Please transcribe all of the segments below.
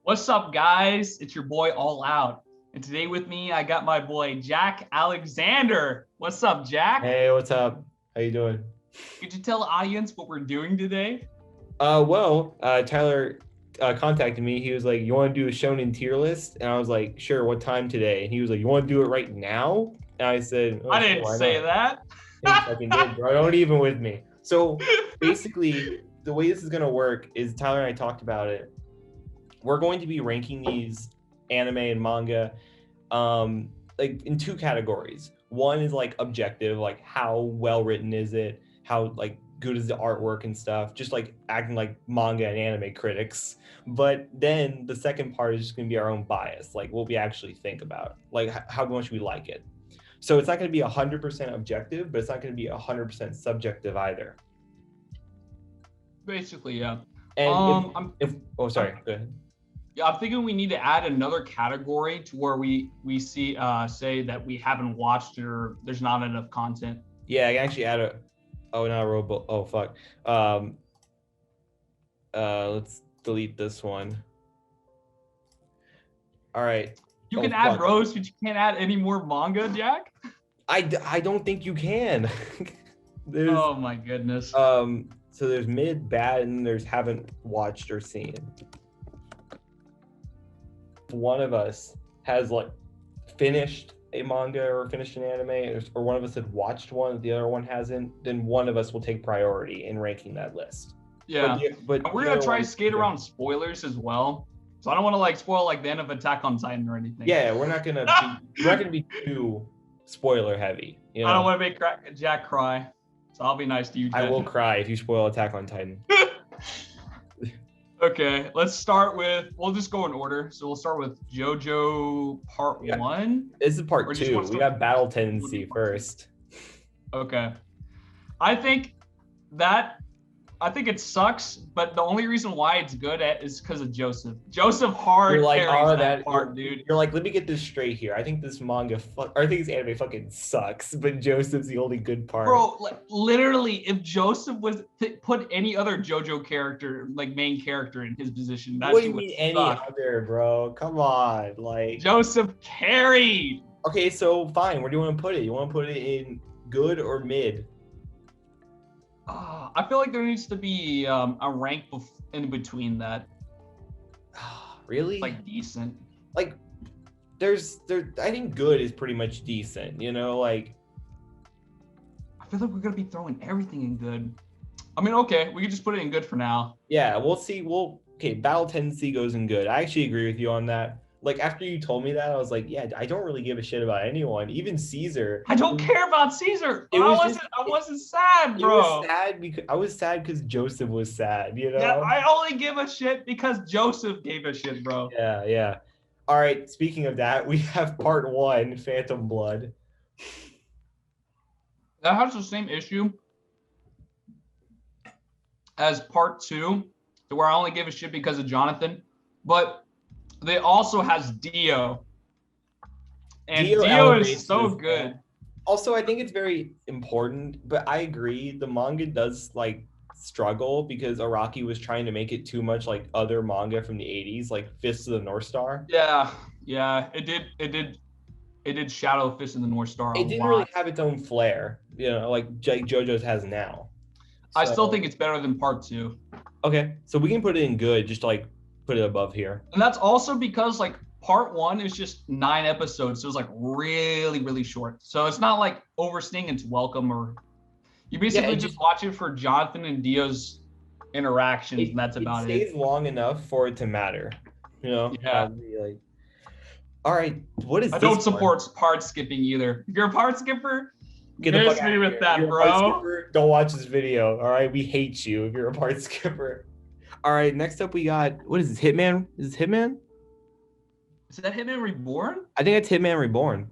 What's up, guys? It's your boy All Out. And today with me, I got my boy Jack Alexander. What's up, Jack? Hey, what's up? How you doing? Could you tell the audience what we're doing today? Tyler contacted me. He was like, "You want to do a Shonen tier list?" And I was like, "Sure. What time today?" And he was like, "You want to do it right now?" And I said, "Oh, I sure, didn't why say not?" that. And he fucking did, bro. Don't even with me. So basically, the way this is gonna work is Tyler and I talked about it. We're going to be ranking these anime and manga like in two categories. One is like objective, like how well written is it, how like good is the artwork and stuff, just like acting like manga and anime critics. But then the second part is just going to be our own bias, like what we actually think about, like how much we like it. So it's not going to be 100% objective, but it's not going to be 100% subjective either. Basically, yeah. And go ahead. Yeah, I'm thinking we need to add another category to where we see say that we haven't watched or there's not enough content. Yeah, I can actually add a. Oh, not a robot. Oh, fuck. Let's delete this one. All right. You can add rows, but you can't add any more manga, Jack? I don't think you can. Oh my goodness. So there's mid, bad, and there's haven't watched or seen. If one of us has like finished a manga or finished an anime, or one of us had watched one, the other one hasn't, then one of us will take priority in ranking that list. Yeah, but we're gonna try to skate around spoilers as well. So I don't want to like spoil like the end of Attack on Titan or anything. Yeah, we're not gonna be too spoiler heavy. You know? I don't want to make Jack cry, so I'll be nice to you, Jack. I will cry if you spoil Attack on Titan. Okay, let's start with. We'll just go in order. So we'll start with JoJo Part 1. This is Part 2. We got Battle Tendency first. Okay, I think it sucks, but the only reason why it's good is because of Joseph. Joseph hard carries that part, dude. You're like, let me get this straight here. I think this this anime fucking sucks, but Joseph's the only good part. Bro, like, literally, if Joseph was put any other JoJo character, like main character in his position, what do you mean any other, bro? Come on, like Joseph carried. Okay, so fine. Where do you want to put it? You want to put it in good or mid? I feel like there needs to be a rank in between that. Really? Like decent. Like I think good is pretty much decent, you know, like I feel like we're gonna be throwing everything in good. I mean, okay, we can just put it in good for now. Yeah, we'll see. Okay, Battle Tendency goes in good. I actually agree with you on that. Like after you told me that, I was like, yeah, I don't really give a shit about anyone, even Caesar. I don't care about Caesar. I wasn't sad, bro. I was sad because Joseph was sad, you know? Yeah, I only give a shit because Joseph gave a shit, bro. Yeah. All right, speaking of that, we have Part 1, Phantom Blood. That has the same issue as Part 2, to where I only give a shit because of Jonathan, but they also has Dio. And Dio is so good. Also, I think it's very important, but I agree, the manga does like struggle because Araki was trying to make it too much like other manga from the 80s, like Fist of the North Star. Yeah, it did shadow Fist of the North Star. It didn't really have its own flair, you know, like JoJo's has now. So, I still think it's better than Part 2. Okay, so we can put it in good, just to like put it above here. And that's also because like Part 1 is just 9 episodes, so it's like really, really short. So it's not like overstaying its welcome, or you basically just watch it for Jonathan and Dio's interactions, and that's about it. It stays long enough for it to matter, you know? Yeah. Like, all right, what is I don't support part skipping either. If you're a part skipper, get the fuck me with that, bro. Don't watch this video, all right? We hate you if you're a part skipper. All right, next up we got, what is this, Hitman? Is this Hitman? Is that Hitman Reborn? I think it's Hitman Reborn.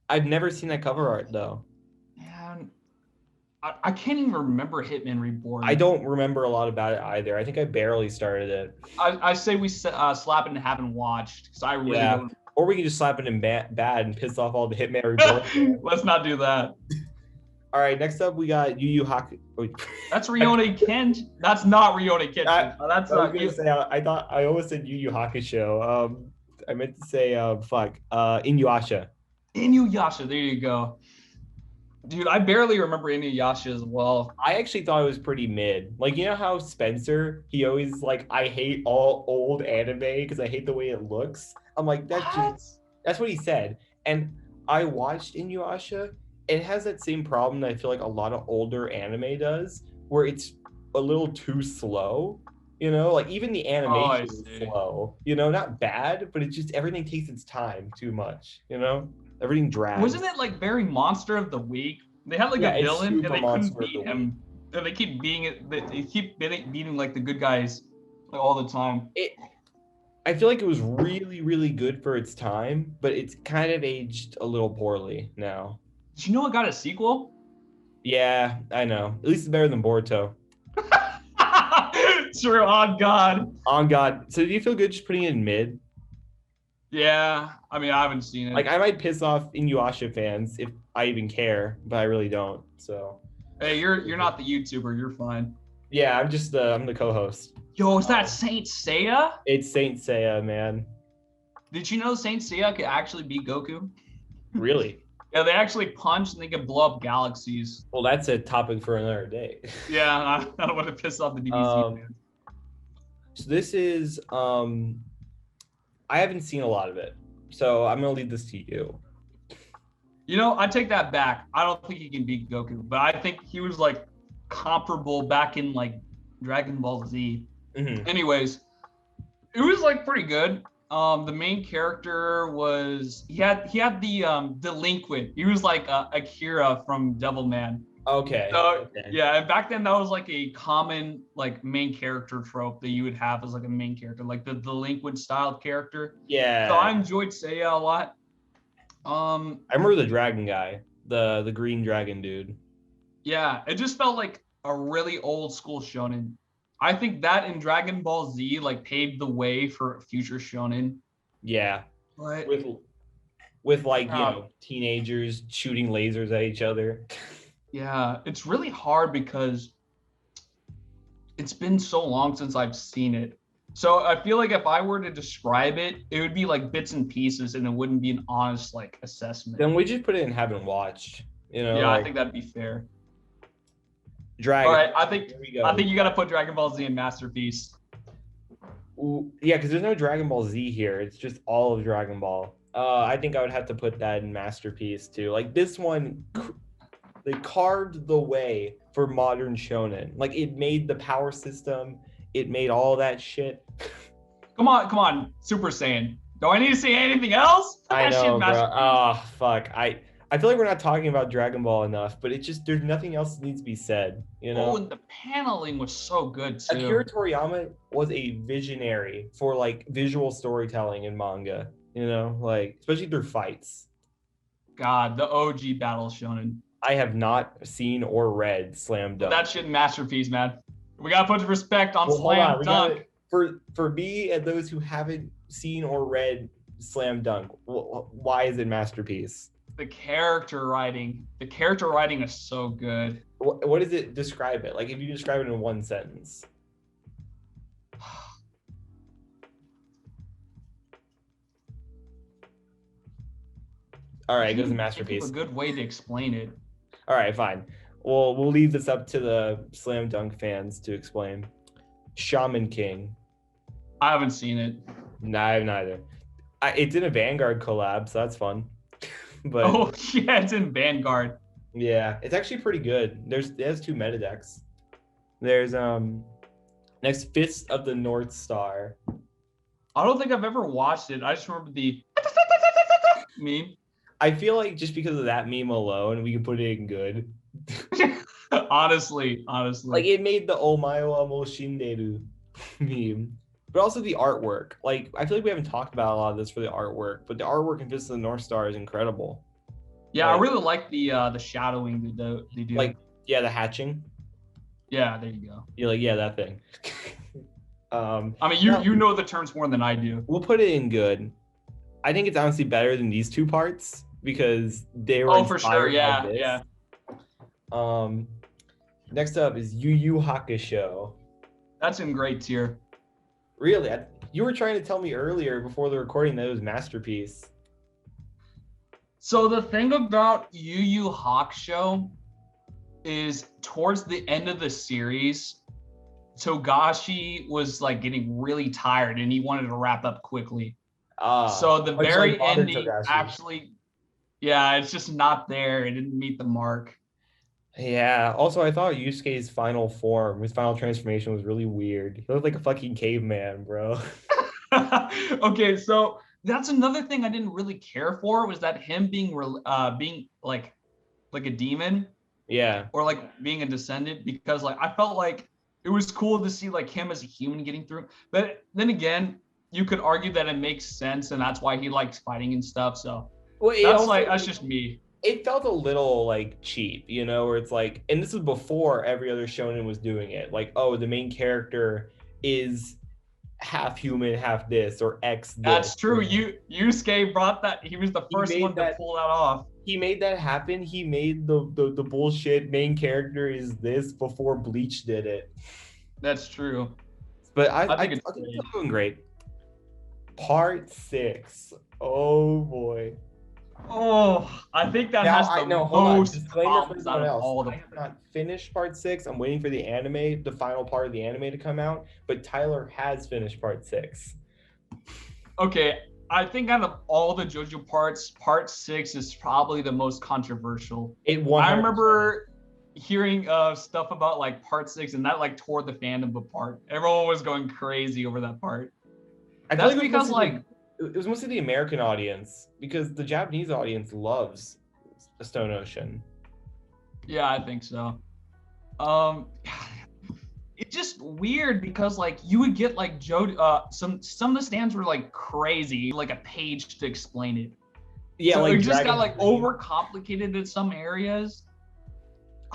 I've never seen that cover art, though. Man, I can't even remember Hitman Reborn. I don't remember a lot about it either. I think I barely started it. I say we slap it and haven't watched, because I really don't. Or we can just slap it in bad and piss off all the Hitman Reborn. Let's not do that. All right, next up we got Yu Yu Haku. That's Rione Kenshin. That's not Rione Kenshin. That's I was gonna say I thought I almost said Yu Yu Hakusho. I meant to say Inuyasha. Inuyasha. There you go. Dude, I barely remember Inuyasha as well. I actually thought it was pretty mid. Like, you know how Spencer, he always like, I hate all old anime because I hate the way it looks. I'm like, that's what he said. And I watched Inuyasha. It has that same problem that I feel like a lot of older anime does, where it's a little too slow. You know, like even the animation is slow. You know, not bad, but it's just everything takes its time too much. You know, everything drags. Wasn't it like very Monster of the Week? They had like a villain and they couldn't beat him. And they keep beating like the good guys like all the time. I feel like it was really, really good for its time, but it's kind of aged a little poorly now. Did you know it got a sequel? Yeah, I know. At least it's better than Boruto. True, on God. On God. So do you feel good just putting it in mid? Yeah, I mean, I haven't seen it. Like, I might piss off Inuyasha fans if I even care, but I really don't. So. Hey, you're not the YouTuber. You're fine. Yeah, I'm the co-host. Yo, is that Saint Seiya? It's Saint Seiya, man. Did you know Saint Seiya could actually beat Goku? Really? Yeah, they actually punch and they can blow up galaxies. Well, that's a topic for another day. Yeah, I don't want to piss off the DBZ fans. So this is, I haven't seen a lot of it, so I'm gonna leave this to you. You know, I take that back. I don't think he can beat Goku, but I think he was like comparable back in like Dragon Ball Z. Mm-hmm. Anyways, it was like pretty good. The main character was he had the delinquent. He was like Akira from Devilman. Okay. So okay. yeah, and back then that was like a common like main character trope that you would have as like a main character, like the delinquent style character. Yeah. So I enjoyed Seiya a lot. I remember the dragon guy, the green dragon dude. Yeah, it just felt like a really old school shonen. I think that in Dragon Ball Z like paved the way for future shonen. Yeah. But, with like, you know, teenagers shooting lasers at each other. Yeah, it's really hard because it's been so long since I've seen it. So I feel like if I were to describe it, it would be like bits and pieces and it wouldn't be an honest like assessment. Then we just put it in haven't watched, you know? Yeah, like, I think that'd be fair. Dragon. All right, I think you got to put Dragon Ball Z in Masterpiece. Ooh, yeah, because there's no Dragon Ball Z here. It's just all of Dragon Ball. I think I would have to put that in Masterpiece too. Like this one, they carved the way for modern shonen. Like it made the power system. It made all that shit. Come on, Super Saiyan. Do I need to say anything else? I know, bro. Oh, fuck. I feel like we're not talking about Dragon Ball enough, but it's just there's nothing else that needs to be said, you know? Oh, and the paneling was so good too. Akira Toriyama was a visionary for like visual storytelling in manga, you know, like especially through fights. God, the OG Battle Shonen. I have not seen or read Slam Dunk. That shit Masterpiece, man. We gotta put respect on Slam Dunk. For me and those who haven't seen or read Slam Dunk, why is it Masterpiece? The character writing is so good. What does it describe it? Like if you describe it in one sentence. All right, it goes to Masterpiece. A good way to explain it. All right, fine. Well, we'll leave this up to the Slam Dunk fans to explain. Shaman King. I haven't seen it. No, I haven't either. It's in a Vanguard collab, so that's fun. But oh yeah, it's in Vanguard. Yeah, it's actually pretty good. It has 2 meta decks. There's next Fist of the North Star. I don't think I've ever watched it. I just remember the meme. I feel like just because of that meme alone, we can put it in good. honestly. Like it made the Omae wa mo shinderu meme. But also the artwork. Like I feel like we haven't talked about a lot of this for the artwork, but the artwork in Fist of the North Star is incredible. Yeah, like, I really like the shadowing they do. Like yeah, the hatching. Yeah, there you go. You're like, yeah, that thing. I mean, you know the terms more than I do. We'll put it in good. I think it's honestly better than these 2 parts because they were. Oh, for sure. Yeah, yeah. Next up is Yu Yu Hakusho. That's in great tier. Really? You were trying to tell me earlier before the recording that it was masterpiece. So the thing about Yu Yu Hakusho is towards the end of the series, Togashi was like getting really tired and he wanted to wrap up quickly. So the very ending actually, yeah, it's just not there. It didn't meet the mark. Yeah. Also, I thought Yusuke's final form, his final transformation was really weird. He looked like a fucking caveman, bro. Okay, so that's another thing I didn't really care for was that him being like a demon. Yeah. Or like being a descendant, because like I felt like it was cool to see like him as a human getting through. But then again, you could argue that it makes sense and that's why he likes fighting and stuff. So that's just me. It felt a little like cheap, you know, where it's like, and this is before every other shonen was doing it. Like, oh, the main character is half human, half this, or X this. That's true. Yusuke brought that. He was the first one to pull that off. He made that happen. He made the bullshit main character is this before Bleach did it. That's true. But I think it's doing great. Part 6. Oh boy. Oh, I think that has the most problems out of all of them. I have not finished part 6. I'm waiting for the anime, the final part of the anime to come out. But Tyler has finished part 6. Okay, I think out of all the JoJo parts, part 6 is probably the most controversial. I remember hearing stuff about like part 6, and that like tore the fandom apart. Everyone was going crazy over that part. That's because like it was mostly the American audience, because the Japanese audience loves Stone Ocean. Yeah, I think so. It's just weird because like you would get like some of the stands were like crazy, like a page to explain it. Yeah, so like it just got like overcomplicated in some areas.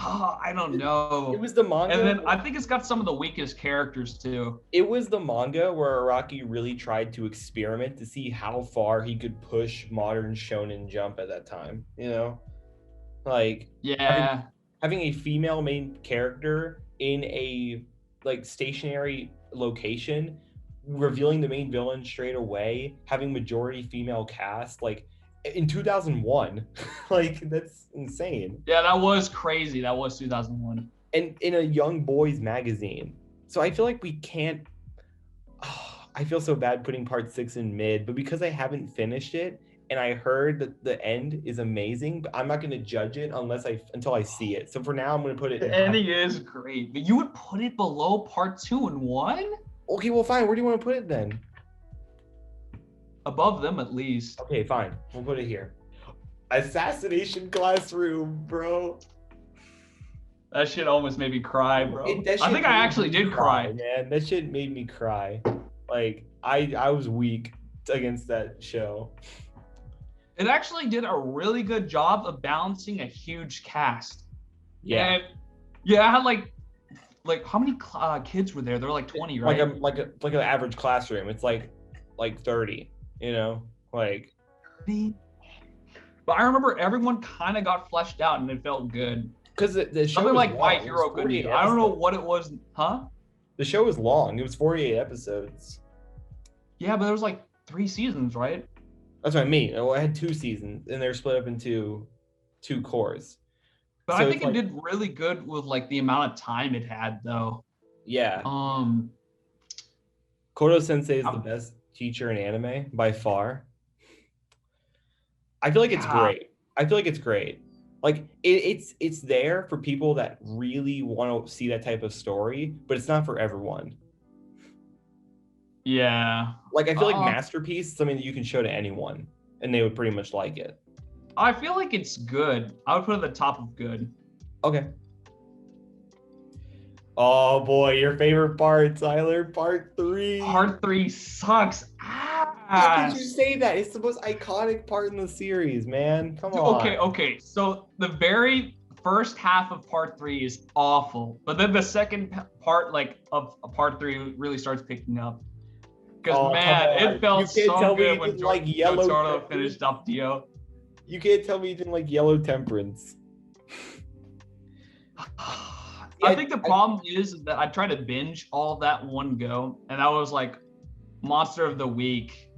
Oh, I don't know. It was the manga. And then I think it's got some of the weakest characters too. It was the manga where Araki really tried to experiment to see how far he could push modern Shonen Jump at that time, you know? Like, yeah, having a female main character in a like stationary location, revealing the main villain straight away, having majority female cast, like in 2001. Like, that's insane. Yeah, that was crazy. That was 2001. And in a young boys magazine. So I feel like we can't I feel so bad putting part 6 in mid, but because I haven't finished it and I heard that the end is amazing, but I'm not going to judge it until I see it. So for now, I'm going to put it. The ending is great, but you would put it below part 2 and 1? Okay, well, fine. Where do you want to put it then? Above them, at least. Okay, fine. We'll put it here. Assassination Classroom, bro. That shit almost made me cry, bro. I think I actually did cry. Man, that shit made me cry. Like, I was weak against that show. It actually did a really good job of balancing a huge cast. Yeah. And yeah, I had like how many kids were there? There were like 20, right? Like an average classroom. It's like 30, you know? Like 30. But I remember everyone kind of got fleshed out and it felt good. Because the show something like My Hero could be. I don't know what it was, huh? The show was long. It was 48 episodes. Yeah, but there was like 3 seasons, right? That's what I mean. Well, I had 2 seasons, and they're split up into 2 cores. But so I think it did really good with like the amount of time it had, though. Yeah. Kodo Sensei is the best teacher in anime by far. I feel like it's great. Like it's there for people that really want to see that type of story, but it's not for everyone. Yeah. Like I feel like Masterpiece is something that you can show to anyone and they would pretty much like it. I feel like it's good. I would put it at the top of good. Okay. Oh boy, your favorite part, Tyler, part 3. Part 3 sucks. How could you say that? It's the most iconic part in the series, man. Come on. Okay. So the very first half of part 3 is awful, but then the second part, like of part 3, really starts picking up. Because it felt so good when Jotaro finished up Dio. You can't tell me you didn't like Yellow Temperance. I think the problem is that I tried to binge all of that in one go, and I was like monster of the week.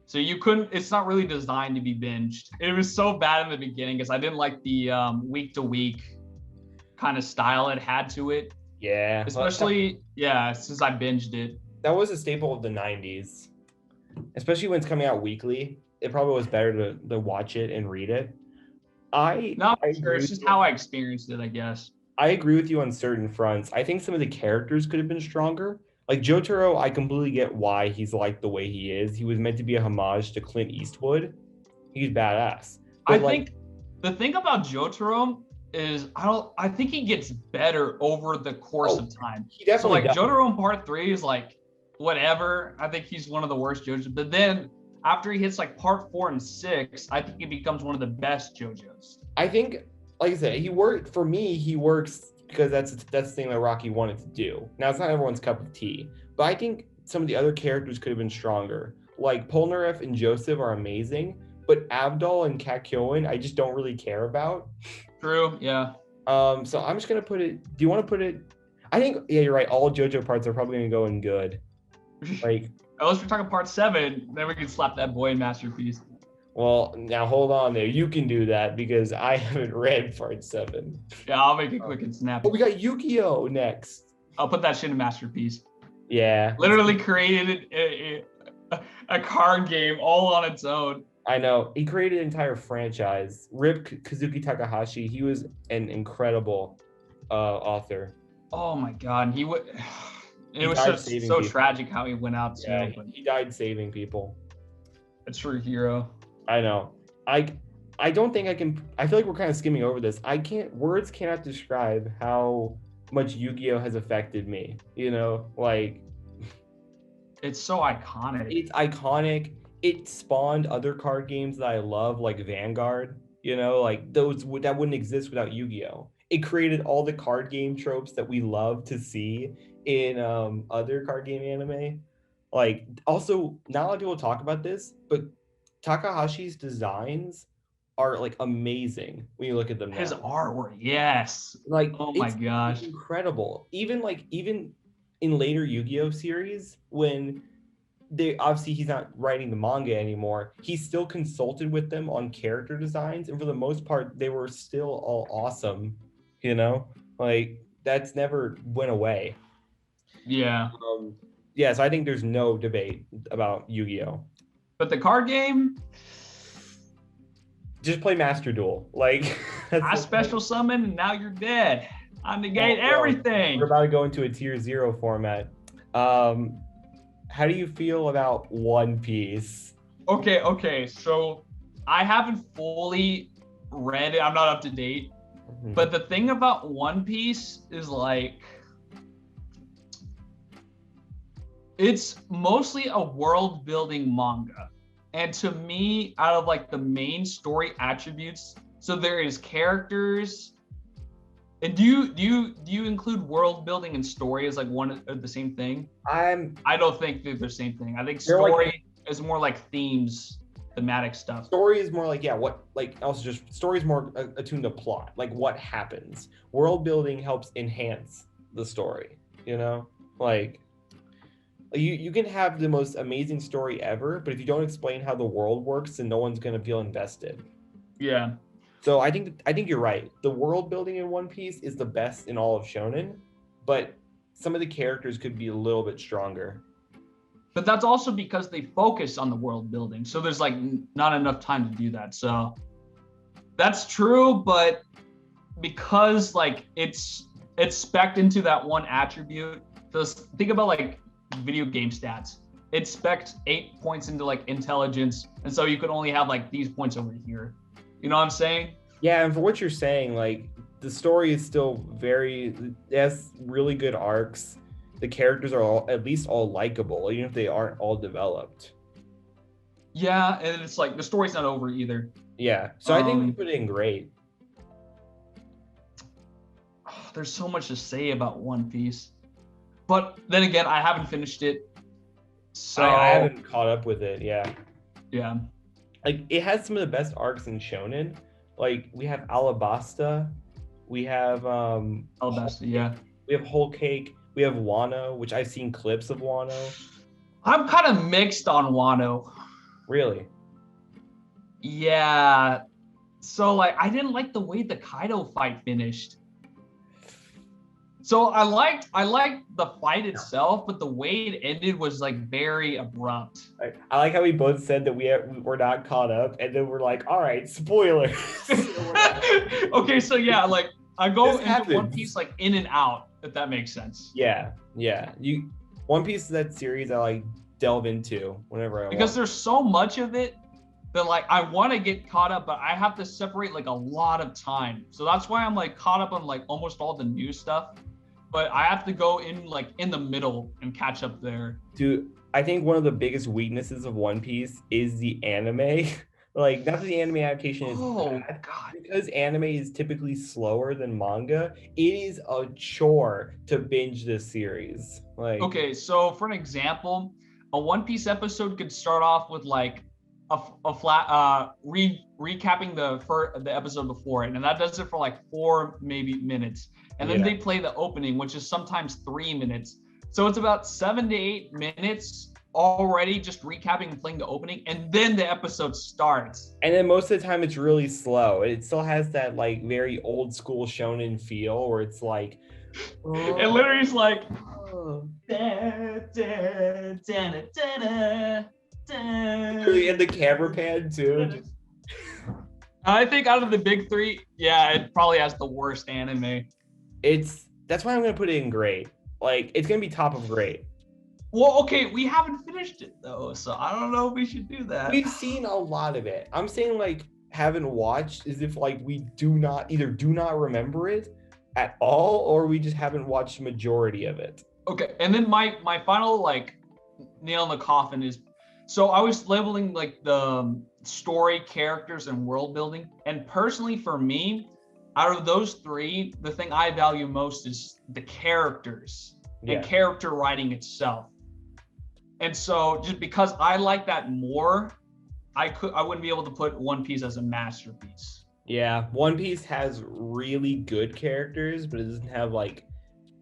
So you couldn't, it's not really designed to be binged. It was so bad in the beginning because I didn't like the week to week kind of style it had to it. Yeah. Especially, since I binged it. That was a staple of the 90s. Especially when it's coming out weekly. It probably was better to watch it and read it. It's just how I experienced it, I guess. I agree with you on certain fronts. I think some of the characters could have been stronger. Like Jotaro, I completely get why he's like the way he is. He was meant to be a homage to Clint Eastwood. He's badass. But I think the thing about Jotaro is I think he gets better over the course of time. He definitely does. Jotaro in part 3 is like whatever. I think he's one of the worst JoJo's. But then after he hits like part 4 and 6, I think he becomes one of the best JoJo's. I think, like I said, he works because that's the thing that Rocky wanted to do. Now, it's not everyone's cup of tea, but I think some of the other characters could have been stronger. Like Polnareff and Joseph are amazing, but Abdul and Kakyoin, I just don't really care about. True, yeah. So I'm just gonna put it. Do you want to put it? I think you're right. All JoJo parts are probably gonna go in good. Like, unless we're talking part 7, then we can slap that boy in Masterpiece. Well, now hold on there. You can do that because I haven't read part 7. Yeah, I'll make it quick and snappy. But we got Yu-Gi-Oh next. I'll put that shit in Masterpiece. Yeah. Literally created a card game all on its own. I know. He created an entire franchise. Rip Kazuki Takahashi. He was an incredible author. Oh my god, it was so tragic how he went out too. Yeah, he died saving people. A true hero. I know. I don't think I can. I feel like we're kind of skimming over this. Words cannot describe how much Yu-Gi-Oh has affected me. You know, like it's so iconic. It's iconic. It spawned other card games that I love, like Vanguard. You know, like those that wouldn't exist without Yu-Gi-Oh. It created all the card game tropes that we love to see in other card game anime. Like, also, not a lot of people talk about this, but Takahashi's designs are like amazing when you look at them now. His artwork, yes. Like, oh my gosh, incredible. Even in later Yu-Gi-Oh series, when he's not writing the manga anymore, he still consulted with them on character designs, and for the most part, they were still all awesome. You know, like that's never went away. Yeah. So I think there's no debate about Yu-Gi-Oh. But the card game, just play Master Duel. Like, I special summon and now you're dead. I negate everything. We're about to go into a tier 0 format. How do you feel about One Piece? Okay. So I haven't fully read it. I'm not up to date. Mm-hmm. But the thing about One Piece is like, it's mostly a world building manga. And to me, out of like the main story attributes, so there is characters. And do you include world building and story as like one of the same thing? I don't think they're the same thing. I think story is more like themes, thematic stuff. Story is more like, story is more attuned to plot, like what happens. World building helps enhance the story, you know? Like, you can have the most amazing story ever, but if you don't explain how the world works, then no one's going to feel invested. Yeah. So I think you're right. The world building in One Piece is the best in all of Shonen, but some of the characters could be a little bit stronger. But that's also because they focus on the world building. So there's like not enough time to do that. So that's true, but because like it's spec'd into that one attribute. So think about like video game stats. It's spec'd 8 points into like intelligence, and so you could only have like these points over here. You know what I'm saying? Yeah, and for what you're saying, like the story is still it has really good arcs. The characters are at least all likable, even if they aren't all developed. Yeah, and it's like the story's not over either. Yeah, so I think we put it in great. There's so much to say about One Piece. But then again, I haven't finished it. So I haven't caught up with it, yeah. Yeah. Like, it has some of the best arcs in Shonen. Like, we have Alabasta, We have Alabasta, yeah. We have Whole Cake. We have Wano, which I've seen clips of Wano. I'm kind of mixed on Wano. Really? Yeah. So like I didn't like the way the Kaido fight finished. So I liked the fight itself, but the way it ended was like very abrupt. I like how we both said that we're not caught up, and then we're like, all right, spoilers. Okay, so yeah, like I go This into happens. One Piece like in and out, if that makes sense. Yeah. One Piece is that series I like delve into whenever I Because want. there's so much of it that like I want to get caught up, but I have to separate like a lot of time. So that's why I'm like caught up on like almost all the new stuff. But I have to go in like in the middle and catch up there. Dude, I think one of the biggest weaknesses of One Piece is the anime. Like, not that the anime adaptation is bad, God. because anime is typically slower than manga. It is a chore to binge this series. Like, okay, so for an example, a One Piece episode could start off with like a flat recapping the episode before it, and that does it for like 4 maybe minutes, and then they play the opening, which is sometimes 3 minutes. So it's about 7 to 8 minutes already just recapping and playing the opening, and then the episode starts. And then most of the time it's really slow. It still has that like very old school shonen feel where it's like it literally is like and the camera pan too. I think out of the big three, yeah, it probably has the worst anime. That's why I'm gonna put it in great. Like, it's gonna be top of great. Well, okay, we haven't finished it though, so I don't know if we should do that. We've seen a lot of it. I'm saying like haven't watched as if like we do not remember it at all, or we just haven't watched majority of it. Okay, and then my final like nail in the coffin is, so I was labeling like the story, characters, and world building, and personally for me, out of those three, the thing I value most is the characters and character writing itself. And so just because I like that more, I wouldn't be able to put One Piece as a masterpiece. Yeah, One Piece has really good characters, but it doesn't have like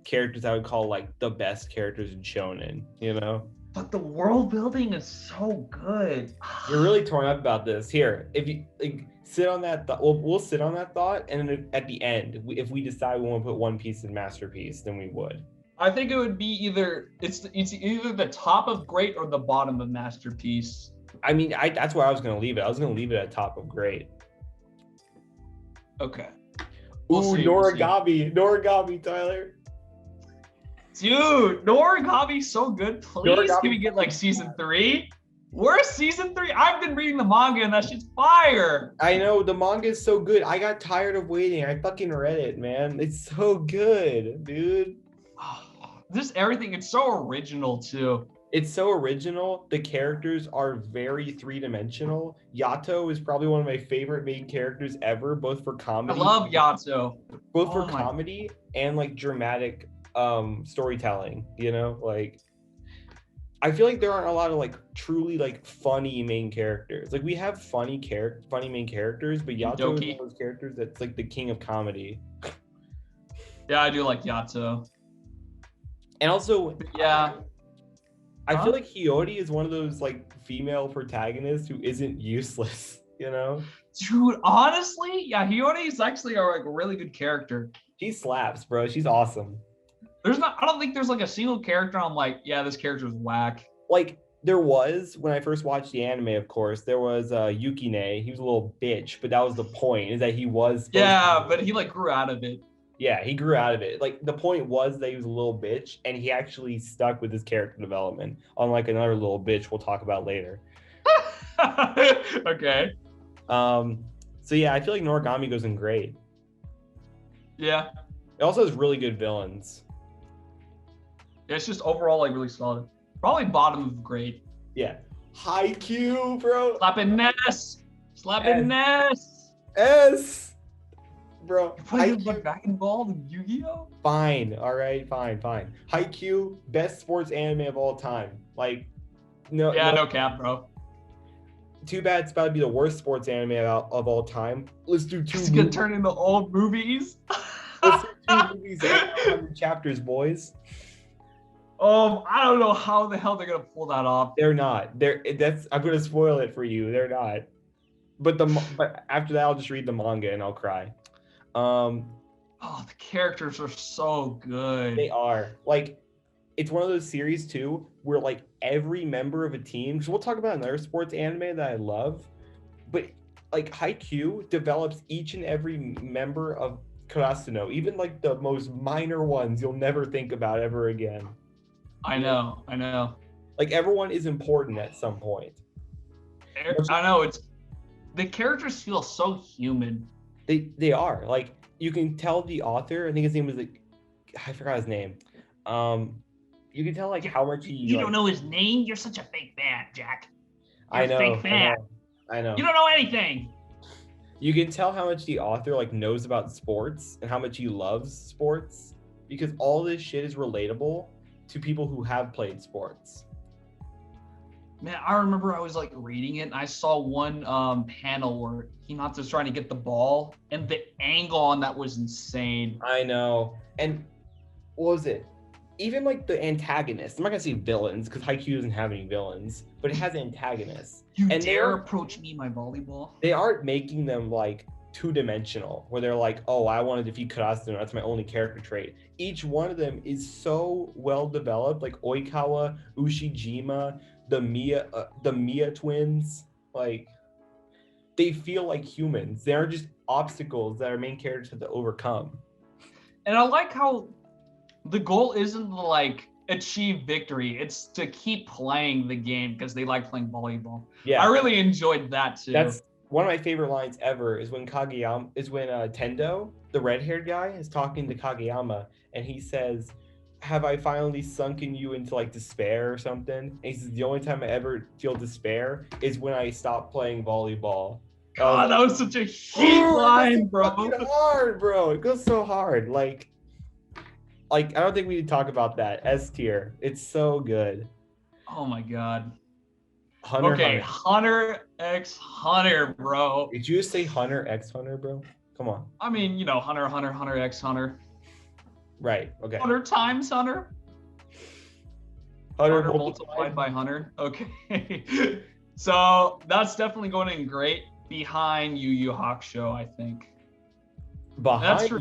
characters I would call like the best characters in Shonen, you know? But the world building is so good. You're really torn up about this. Here, if you like, sit on that thought, we'll sit on that thought, and then at the end, if we decide we want to put One Piece in masterpiece, then we would. I think it would be either it's either the top of great or the bottom of masterpiece. I mean, that's where I was gonna leave it. I was gonna leave it at top of great. Okay. Ooh, Noragami, Tyler. Dude, Noragami's so good. Please, can we get like season 3? Where's season 3? I've been reading the manga and that shit's fire. I know, the manga is so good. I got tired of waiting. I fucking read it, man. It's so good, dude. Just everything. It's so original too. It's so original. The characters are very three-dimensional. Yato is probably one of my favorite main characters ever, both for comedy. I love Yato. Both for comedy and like dramatic storytelling, you know? Like, I feel like there aren't a lot of like truly like funny main characters. Like, we have funny main characters, but Yato is one of those characters that's like the king of comedy. Yeah, I do like Yato. And also, yeah, I feel like Hiyori is one of those like female protagonists who isn't useless, you know? Dude, honestly, yeah, Hiyori is actually a like really good character. She slaps, bro. She's awesome. I don't think there's like a single character I'm like, yeah, this character's whack. Like, there was, when I first watched the anime, of course, there was Yukine. He was a little bitch, but that was the point, is that he was but he like grew out of it. Yeah, he grew out of it. Like, the point was that he was a little bitch, and he actually stuck with his character development, unlike another little bitch we'll talk about later. Okay. So yeah, I feel like Noragami goes in great. Yeah. It also has really good villains. Yeah, it's just overall like really solid. Probably bottom of great. Yeah. Haikyuu, bro. Slapping Ness. S. Bro, You're playing like Dragonball and Yu-Gi-Oh? Fine, all right, fine. Haikyuu, best sports anime of all time. Like, no cap, bro. Too bad it's about to be the worst sports anime of all time. Let's do two. It's gonna turn into old movies. 2 movies and 100 chapters, boys. I don't know how the hell they're gonna pull that off. They're not. I'm gonna spoil it for you. They're not. But after that, I'll just read the manga and I'll cry. The characters are so good. They are. Like, it's one of those series too where like every member of a team. Because we'll talk about another sports anime that I love, but like Haikyuu develops each and every member of Karasuno, even like the most minor ones you'll never think about ever again. I know. Like, everyone is important at some point. I know, the characters feel so human. They are. Like, you can tell the author, I think his name was like, I forgot his name. You can tell like how much he. You don't know his name? You're such a fake fan, Jack. You're a fake fan. I know. You don't know anything. You can tell how much the author like knows about sports and how much he loves sports, because all this shit is relatable to people who have played sports. Man, I remember I was like reading it and I saw one panel where Hinata's trying to get the ball and the angle on that was insane. I know. And what was it? Even like the antagonists, I'm not gonna say villains because Haikyuu doesn't have any villains, but it has antagonists. You dare approach me, my volleyball? They aren't making them like two-dimensional, where they're like, oh, I want to defeat Karasuno, that's my only character trait. Each one of them is so well developed, like Oikawa, Ushijima, the Mia twins. Like, they feel like humans. They are just obstacles that our main characters have to overcome. And I like how the goal isn't to like achieve victory, it's to keep playing the game because they like playing volleyball. Yeah, I really enjoyed that too. That's one of my favorite lines ever is when Tendo, the red-haired guy, is talking to Kageyama and he says, have I finally sunken you into like despair or something? And he says, the only time I ever feel despair is when I stop playing volleyball. God, that was such a heat line, bro. It's hard, bro. It goes so hard. Like I don't think we need to talk about that. S tier. It's so good. Oh my God. Hunter x Hunter, bro. Did you just say Hunter x Hunter, bro? Come on. I mean, you know, Hunter x Hunter. Right. Okay. Hunter times Hunter. Hunter multiplied by Hunter. Okay. So that's definitely going in great behind Yu Yu Hakusho, I think. That's for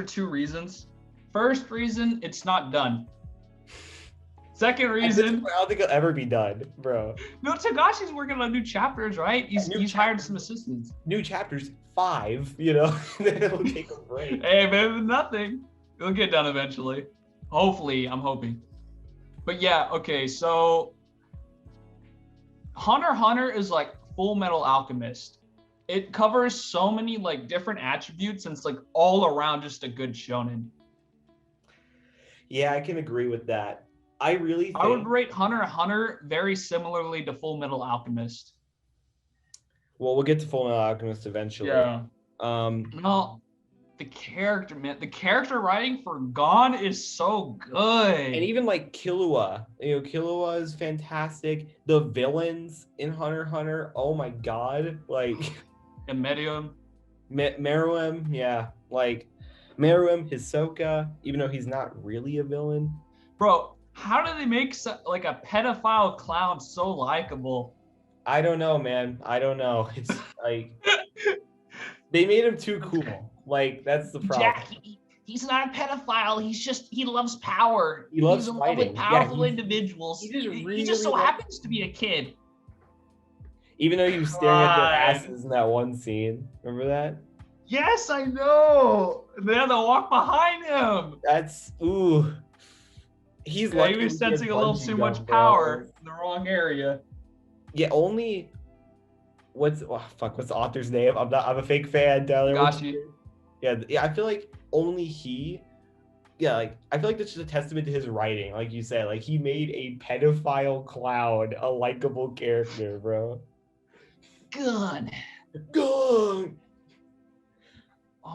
two reasons. First reason, it's not done. Second reason, I don't think it'll ever be done, bro. No, Tagashi's working on new chapters, right? He's hired some assistants. New chapters 5, you know, then it'll take a break. Hey, man, nothing. It'll get done eventually. Hopefully, I'm hoping. But yeah, okay, so Hunter x Hunter is like Full Metal Alchemist. It covers so many like different attributes and it's like all around just a good shonen. Yeah, I can agree with that. I would rate Hunter x Hunter very similarly to Full Metal Alchemist. Well, we'll get to Full Metal Alchemist eventually. Yeah. No, the character writing for Gon is so good. And even like Killua, Killua is fantastic. The villains in Hunter x Hunter, oh my God, like. And Meruem, yeah, like Meruem, Hisoka, even though he's not really a villain. Bro, how do they make like a pedophile clown so likable? I don't know, man. I don't know. It's like they made him too cool. Like, that's the problem. Jack, he's not a pedophile. He loves power. He loves He's in fighting. love with powerful individuals. He just so happens to be a kid. Even though he was staring at their asses in that one scene. Remember that? Yes, I know. They had to walk behind him. That's, ooh. He's like he was sensing a little too much power in the wrong area. Yeah, only what's the author's name? I'm a fake fan, Tyler. Got you. Yeah, I feel like only he. Yeah, like I feel like that's just a testament to his writing, like you said. Like he made a pedophile clown a likable character, bro. Good. Oh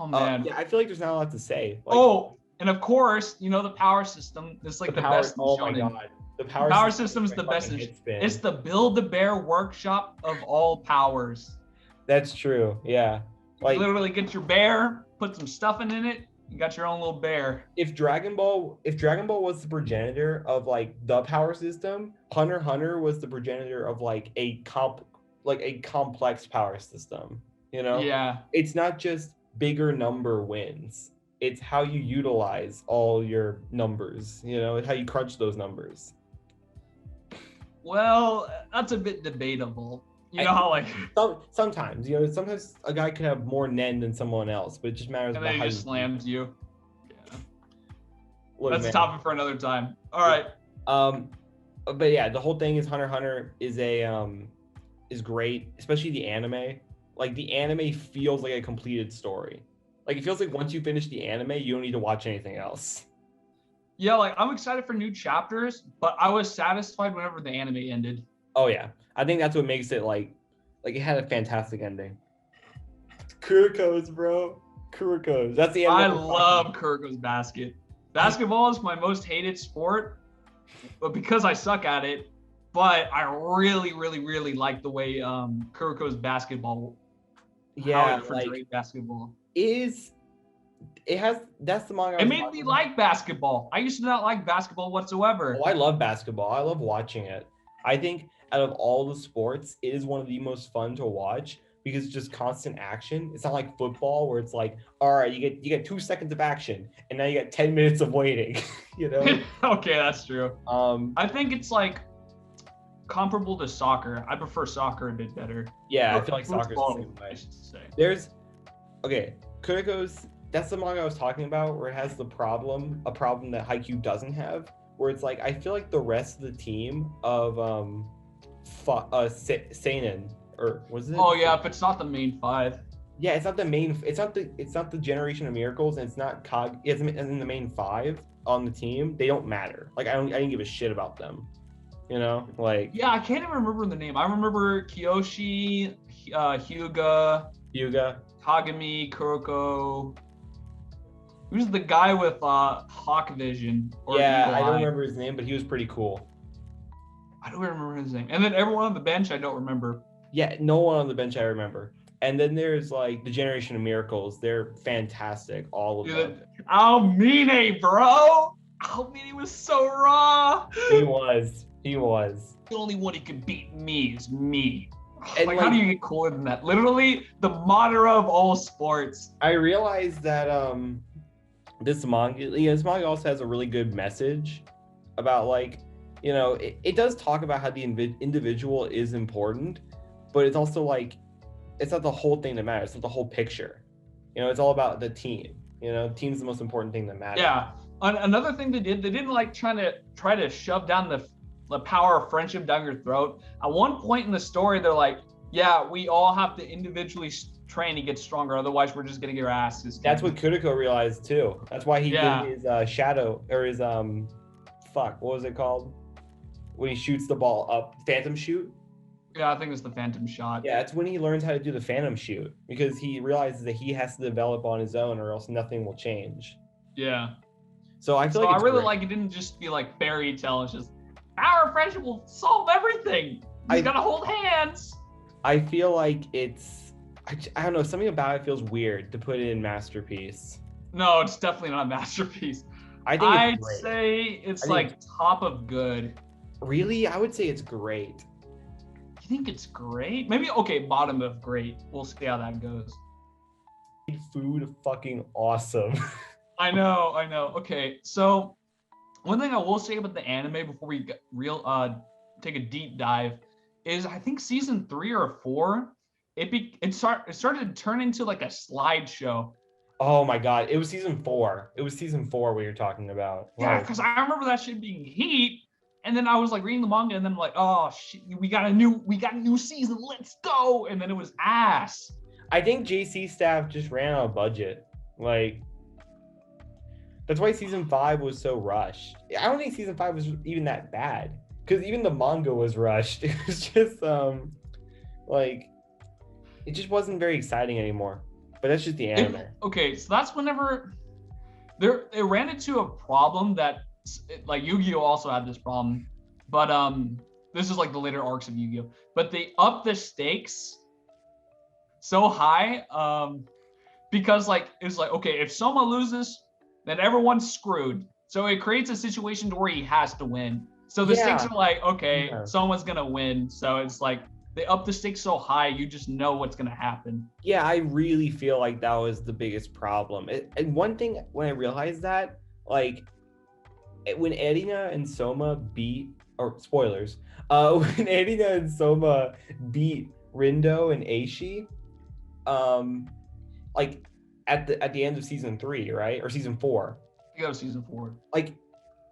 man. Yeah, I feel like there's not a lot to say. Like, and of course, the power system is like the best. Oh my God. The power system is the best. It's the Build-A-Bear workshop of all powers. That's true. Yeah. Like, you literally get your bear, put some stuffing in it, you got your own little bear. If Dragon Ball was the progenitor of like the power system, Hunter x Hunter was the progenitor of like a complex power system. You know? Yeah. It's not just bigger number wins. It's how you utilize all your numbers, you know, how you crunch those numbers. Well, that's a bit debatable. You know how like sometimes a guy could have more nen than someone else, but it just matters and about then how he just slams you. Yeah. Look, that's man. a topic for another time. All right. But yeah, the whole thing is Hunter x Hunter is great, especially the anime. Like the anime feels like a completed story. Like it feels like once you finish the anime, you don't need to watch anything else. Yeah, like I'm excited for new chapters, but I was satisfied whenever the anime ended. Oh yeah, I think that's what makes it like it had a fantastic ending. Kuroko's, bro. Kuroko's. That's the end. I love Kuroko's basket. Basketball is my most hated sport, but because I suck at it, but I really, really, really like the way Kuroko's basketball. Yeah, like basketball. That's the manga. It made me like basketball. I used to not like basketball whatsoever. Oh, I love basketball. I love watching it. I think out of all the sports, it is one of the most fun to watch because it's just constant action. It's not like football where it's like, all right, you get 2 seconds of action and now you got 10 minutes of waiting. You know? Okay, that's true. I think it's like comparable to soccer. I prefer soccer a bit better. Yeah, I feel like soccer's the same way. I should say. Kuroko's, that's the manga I was talking about where it has a problem that Haikyuu doesn't have, where it's like I feel like the rest of the team of Seinen, or was it? Oh yeah, if it's not the main five. Yeah, it's not the Generation of Miracles, and it's not it's in the main five on the team. They don't matter. Like I didn't give a shit about them. You know, like yeah, I can't even remember the name. I remember Kiyoshi, Hyuga, Kagami, Kuroko. Who's the guy with hawk vision? Yeah, I don't remember his name, but he was pretty cool. I don't remember his name. And then everyone on the bench, I don't remember. Yeah, no one on the bench I remember. And then there's like the Generation of Miracles. They're fantastic, all of them. Almine, bro. Almine was so raw. He was. The only one who could beat me is me. And like, how do you get cooler than that? Literally the Madara of all sports. I realized that this manga also has a really good message about like, you know, it does talk about how the individual is important, but it's also like, it's not the whole thing that matters. It's not the whole picture. You know, it's all about the team. You know, team's the most important thing that matters. Yeah. Another thing they didn't like try to shove down the power of friendship down your throat. At one point in the story, they're like, yeah, we all have to individually train to get stronger. Otherwise, we're just going to get our asses kicked. That's what Kuroko realized too. That's why he did his shadow, or his, what was it called? When he shoots the ball up, phantom shoot? Yeah, I think it's the phantom shot. Yeah, it's when he learns how to do the phantom shoot because he realizes that he has to develop on his own or else nothing will change. Yeah. So I feel like I really like it didn't just be like fairy tale. It's just our friendship will solve everything. You gotta hold hands. I feel like I don't know, something about it feels weird to put it in Masterpiece. No, it's definitely not a Masterpiece. I'd say it's like top of good. Really? I would say it's great. You think it's great? Maybe, okay, bottom of great. We'll see how that goes. Food fucking awesome. I know. Okay, so one thing I will say about the anime before we get take a deep dive is I think season 3 or 4, it started to turn into like a slideshow. Oh my god, it was season 4. It was season 4 we were talking about. Yeah, because I remember that shit being heat. And then I was like reading the manga, and then I'm like, oh shit, we got a new season, let's go. And then it was ass. I think JC staff just ran out of budget. Like, that's why season 5 was so rushed. I don't think season 5 was even that bad, because even the manga was rushed. It was just like, it just wasn't very exciting anymore. But that's just the anime. Okay, so that's whenever it ran into a problem that, like, Yu-Gi-Oh also had this problem, but this is like the later arcs of Yu-Gi-Oh, but they upped the stakes so high because like it's like, okay, if Soma loses, then everyone's screwed. So it creates a situation to where he has to win. So the stakes are like, okay, someone's gonna win. So it's like they up the stakes so high, you just know what's gonna happen. Yeah, I really feel like that was the biggest problem. And one thing when I realized that, like, when Erina and Soma beat, or spoilers, when Erina and Soma beat Rindo and Aishi, like at the end of season 3, right, or season 4. You go season 4. Like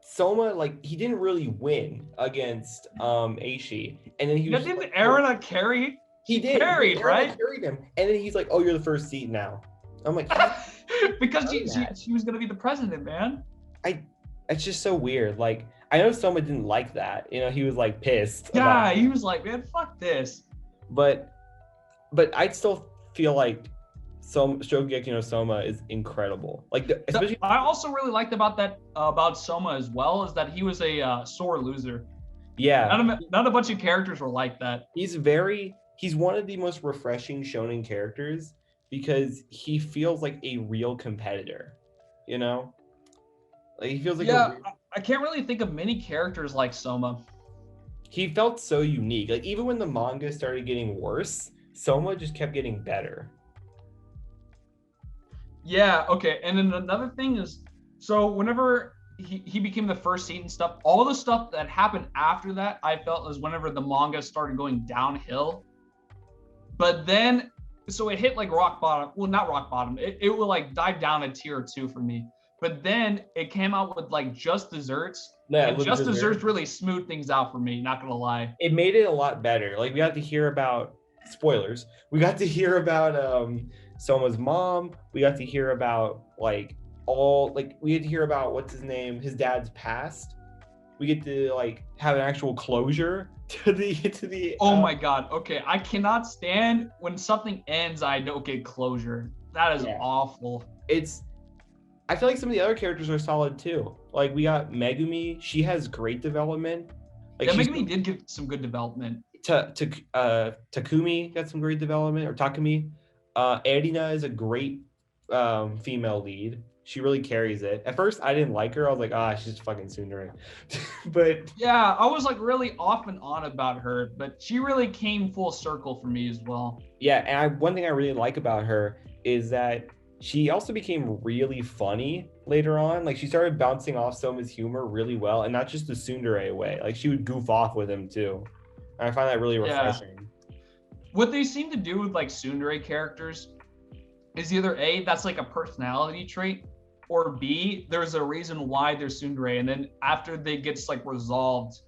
Soma, like he didn't really win against Aishi, and then he was. Didn't like, Erina carry? He did. Carried, right? Carried him, and then he's like, "Oh, you're the first seat now." I'm like, because she was gonna be the president, man. It's just so weird. Like, I know Soma didn't like that. You know, he was like pissed. Yeah, he was like, man, fuck this. But I still feel like Shogeki no Soma is incredible. Like, especially. I also really liked about Soma as well is that he was a sore loser. Yeah. Not a bunch of characters were like that. He's one of the most refreshing shonen characters because he feels like a real competitor. You know. Like, he feels like I can't really think of many characters like Soma. He felt so unique. Like, even when the manga started getting worse, Soma just kept getting better. Yeah, okay. And then another thing is, so whenever he became the first seed and stuff, all the stuff that happened after that, I felt was whenever the manga started going downhill. But then, so it hit like rock bottom. Well, not rock bottom. It will like dive down a tier or two for me. But then it came out with like Just Desserts. Yeah, and Just Desserts really smoothed things out for me, not gonna lie. It made it a lot better. Like, we got to hear about, spoilers, we got to hear about Soma's mom. We got to hear about we had to hear about what's his name, his dad's past. We get to like have an actual closure to the Oh my god. Okay, I cannot stand when something ends I don't get closure. That is awful. I feel like some of the other characters are solid too. Like, we got Megumi. She has great development. Like, Megumi did get some good development. Takumi got some great development, or Takumi. Erina is a great female lead. She really carries it. At first, I didn't like her. I was like, she's fucking tsundere. But yeah, I was like really off and on about her, but she really came full circle for me as well. Yeah, and one thing I really like about her is that she also became really funny later on. Like, she started bouncing off Soma's humor really well, and not just the tsundere way. Like, she would goof off with him too. And I find that really refreshing. Yeah. What they seem to do with like tsundere characters is either A, that's like a personality trait, or B, there's a reason why they're tsundere, and then after they gets like resolved,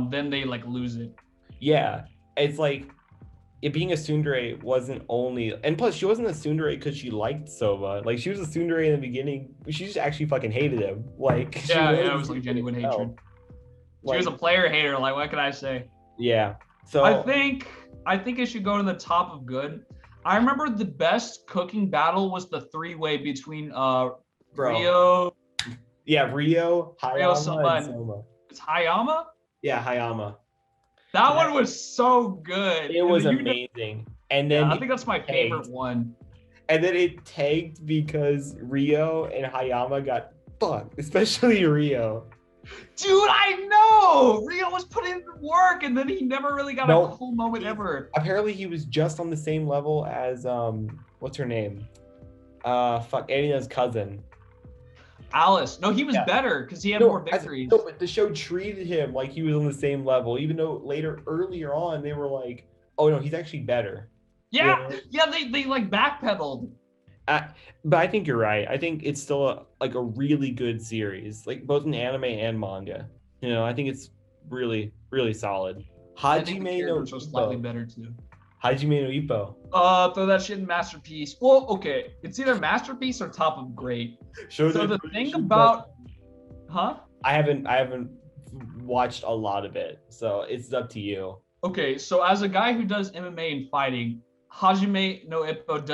then they like lose it. Yeah, it's like it being a tsundere wasn't only, and plus she wasn't a tsundere because she liked Soma. Like, she was a tsundere in the beginning. She just actually fucking hated him. Like, it was like genuine hatred. She was a player hater. Like, what can I say? Yeah. So I think it should go to the top of good. I remember the best cooking battle was the 3-way between Rio. Yeah, Rio, Hayama, Soma, and Soma. It's Hayama? Yeah, Hayama. That one was so good. It was amazing. And then I think that's my favorite one. And then it tanked because Rio and Hayama got fucked, especially Rio. Dude, I know! Rio was putting in work, and then he never really got a cool moment ever. Apparently, he was just on the same level as, what's her name? Anina's cousin. Alice. No, he was better because he had more victories. But the show treated him like he was on the same level, even though earlier on, they were like, oh no, he's actually better. Yeah, they like backpedaled. But I think you're right. I think it's still a really good series, like both in anime and manga. You know, I think it's really, really solid. Hajime no Ippo. Slightly better too. Hajime no Ippo. Throw that shit in Masterpiece. Well, okay, it's either Masterpiece or top of great. So the thing about, I haven't watched a lot of it, so it's up to you. Okay, so as a guy who does MMA and fighting, Hajime no Ippo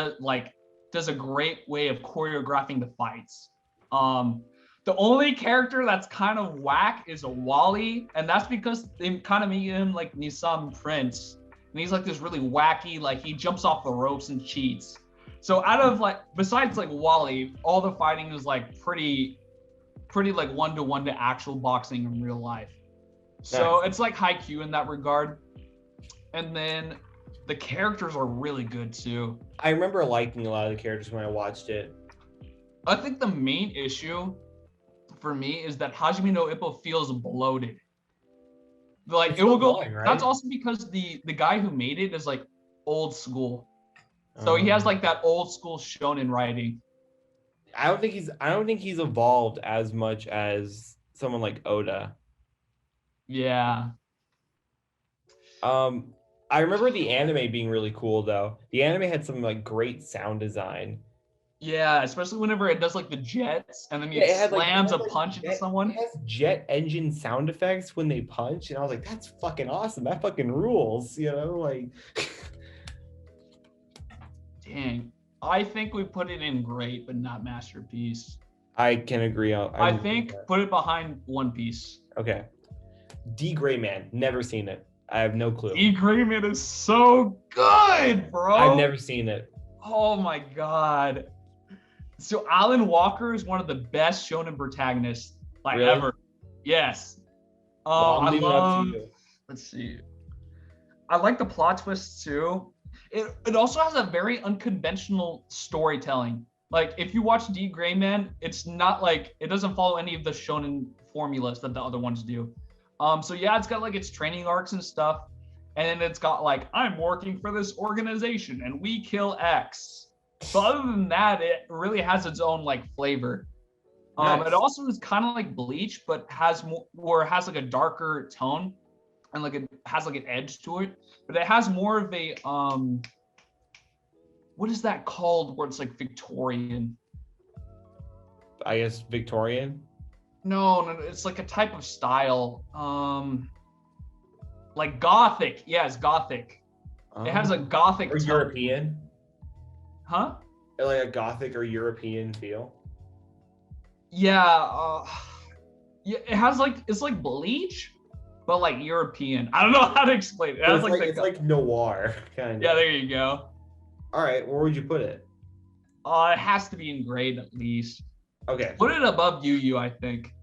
does a great way of choreographing the fights. The only character that's kind of whack is a Wally, and that's because they kind of make him like Nissan Prince. And he's like this really wacky, like he jumps off the ropes and cheats. So out of like, besides like Wally, all the fighting is like pretty like 1-to-1 to actual boxing in real life. So Nice. it's like Haikyuu in that regard. And then the characters are really good too. I remember liking a lot of the characters when I watched it. I think the main issue for me is that Hajime no Ippo feels bloated. Like It's it will still go. going, right? That's also because the guy who made it is like old school. So he has like that old school shonen writing. I don't think he's evolved as much as someone like Oda. Yeah. I remember the anime being really cool though. The anime had some like great sound design. Yeah, especially whenever it does like the jets and then Yeah, it slams a punch into It someone. has jet engine sound effects when they punch, and I was like, that's fucking awesome. That fucking rules, you know, like. Dang. I think we put it in great, but not masterpiece. I can agree on. I think put it behind One Piece. Okay. D Gray Man, never seen it. I have no clue. D Gray Man is so good, bro. I've never seen it. Oh my god. So Alan Walker is one of the best shonen protagonists like Really? ever. Yes. Well, I'm I leaving it up love. to you. Let's see. I like the plot twists too. It also has a very unconventional storytelling. Like if you watch D Gray Man, it's not like it doesn't follow any of the shonen formulas that the other ones do. So yeah, it's got like its training arcs and stuff, and then it's got like I'm working for this organization and we kill X. So other than that, it really has its own like flavor. Nice. It also is kind of like Bleach, but has more, or has like a darker tone, and like it has like an edge to it. But it has more of a what is that called? Where it's like Victorian. I guess Victorian. No, it's like a type of style. Like Gothic. Yeah, it's Gothic. It has a Gothic or tone. European. Huh? Like a Gothic or European feel. Yeah. Yeah, it has like it's like Bleach, but like European. I don't know how to explain it. It has It's like noir kind of. Yeah, there you go. All right, where would you put it? It has to be in grade at least. Okay. Put it above Yu, I think.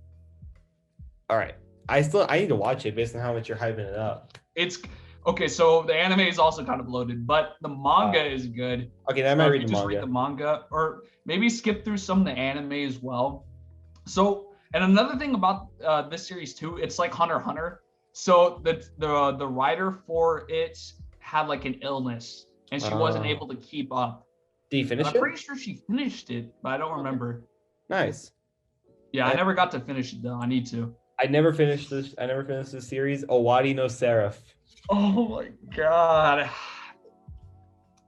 All right. I need to watch it based on how much you're hyping it up. It's okay. So the anime is also kind of loaded, but the manga is good. Okay, I might read the just manga. read the manga, or maybe skip through some of the anime as well. So, and another thing about this series too, it's like Hunter x Hunter. So the writer for it had like an illness, and she wasn't able to keep up. Did you finish I'm pretty sure she finished it, but I don't remember. Nice. Yeah, I never got to finish it though. I need to. I never finished this series. Owari no Seraph. Oh my god.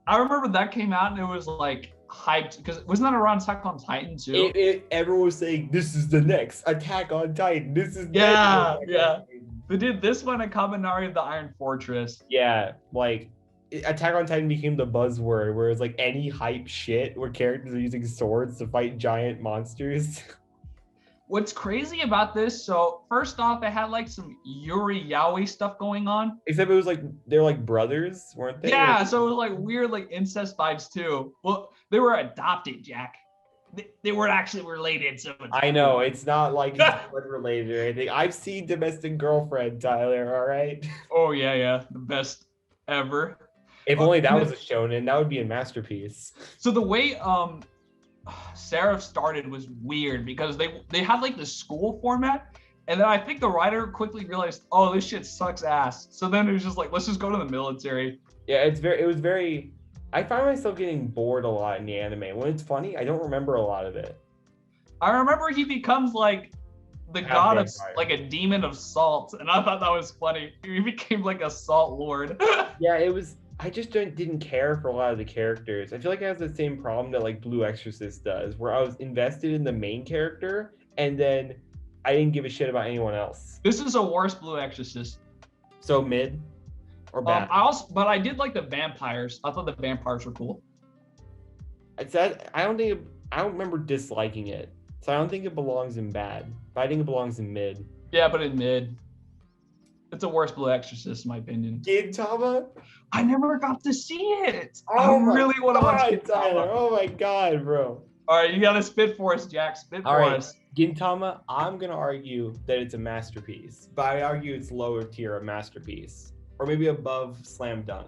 I remember that came out and it was like hyped because wasn't that around Attack on Titan too? Everyone was saying this is the next Attack on Titan. This is yeah. They did this one at Kabanari of the Iron Fortress. Yeah, like Attack on Titan became the buzzword where it's like any hype shit where characters are using swords to fight giant monsters. What's crazy about this, so first off, it had like some Yuri Yaoi stuff going on. Except it was like, they're like brothers, weren't they? Yeah, so it was like weird like incest vibes too. Well, they were adopted, Jack. They weren't actually related. So I know, it's not like it's blood related or anything. I've seen Domestic Girlfriend, Tyler, all right? Oh, yeah, the best ever. If only that was a shonen, that would be a masterpiece. So the way Seraph started was weird because they had like the school format, and then I think the writer quickly realized, oh, this shit sucks ass. So then it was just like, let's just go to the military. Yeah, it was very. I find myself getting bored a lot in the anime. When it's funny, I don't remember a lot of it. I remember he becomes like the god of like a demon of salt, and I thought that was funny. He became like a salt lord. Yeah, it was. I just didn't care for a lot of the characters. I feel like it has the same problem that like Blue Exorcist does, where I was invested in the main character and then I didn't give a shit about anyone else. This is a worse Blue Exorcist. So mid or bad? But I did like the vampires. I thought the vampires were cool. I don't remember disliking it. So I don't think it belongs in bad, but I think it belongs in mid. Yeah, but in mid. It's a worse Blue Exorcist, in my opinion. Gintama? I never got to see it. Oh I really want to watch Gintama. Tyler. Oh my God, bro. All right, you got to spit for us, Jack. Spit All for right. us. Gintama, I'm going to argue that it's a masterpiece, but I argue it's lower tier of masterpiece, or maybe above Slam Dunk,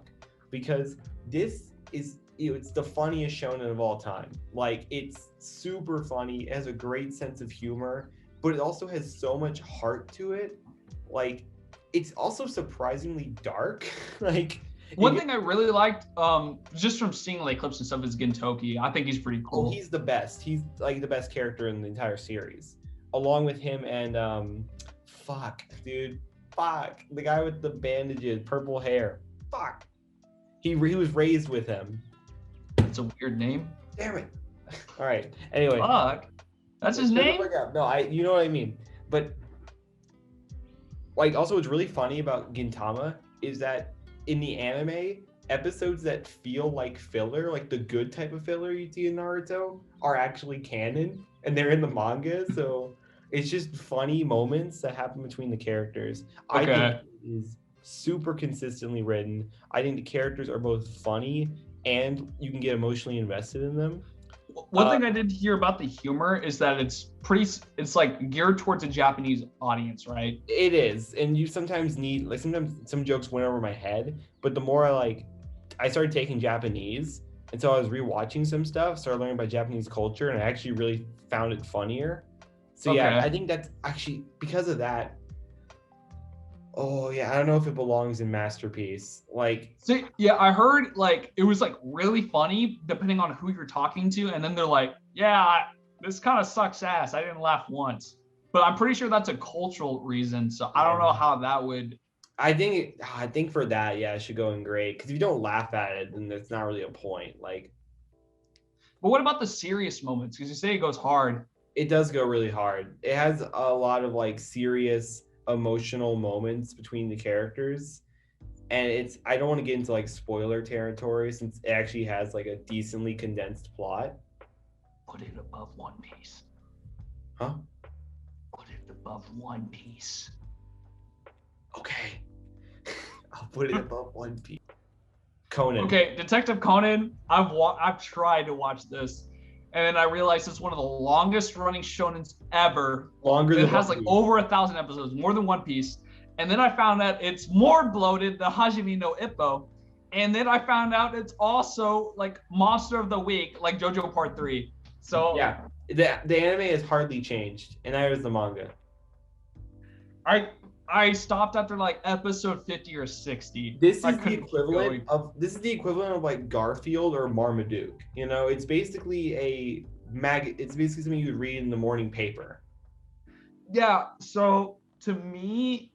because this is, it's the funniest shonen of all time. Like, it's super funny. It has a great sense of humor, but it also has so much heart to it. Like, it's also surprisingly dark. Like, one thing I really liked, just from seeing like clips and stuff, is Gintoki. I think he's pretty cool. Oh, he's the best. He's like the best character in the entire series, along with him and the guy with the bandages, purple hair. He was raised with him. It's a weird name. Damn it. All right. Anyway. That's his name? No, you know what I mean. But like, also, what's really funny about Gintama is that in the anime, episodes that feel like filler, like the good type of filler you see in Naruto, are actually canon, and they're in the manga. So it's just funny moments that happen between the characters. I think it is super consistently written. I think the characters are both funny and you can get emotionally invested in them. One thing I did hear about the humor is that it's like geared towards a Japanese audience, right? It is, and you sometimes need, like, sometimes some jokes went over my head, but the more I started taking Japanese, and so I was rewatching some stuff, started learning about Japanese culture, and I actually really found it funnier. So yeah, I think that's actually because of that. Oh yeah, I don't know if it belongs in Masterpiece. Like, so yeah, I heard like it was like really funny depending on who you're talking to, and then they're like, yeah, this kind of sucks ass. I didn't laugh once, but I'm pretty sure that's a cultural reason. So I don't know how that would. I think for that, yeah, it should go in great, because if you don't laugh at it, then there's not really a point. Like, but what about the serious moments? Because you say it goes hard. It does go really hard. It has a lot of like serious emotional moments between the characters, and I don't want to get into like spoiler territory since it actually has like a decently condensed plot. Put it above One Piece. Huh? Put it above One Piece. Okay. I'll put it above One Piece. Conan. Okay, Detective Conan. I've tried to watch this, and then I realized it's one of the longest running shonens ever. Longer than it has like over 1,000 episodes, more than One Piece. And then I found out it's more bloated than HAJIME no IPPO. And then I found out it's also like Monster of the Week, like JoJo Part 3. So yeah, the anime has hardly changed, and that was the manga. I stopped after like episode 50 or 60. This is the equivalent of like Garfield or Marmaduke. You know, it's basically it's basically something you would read in the morning paper. Yeah, so to me,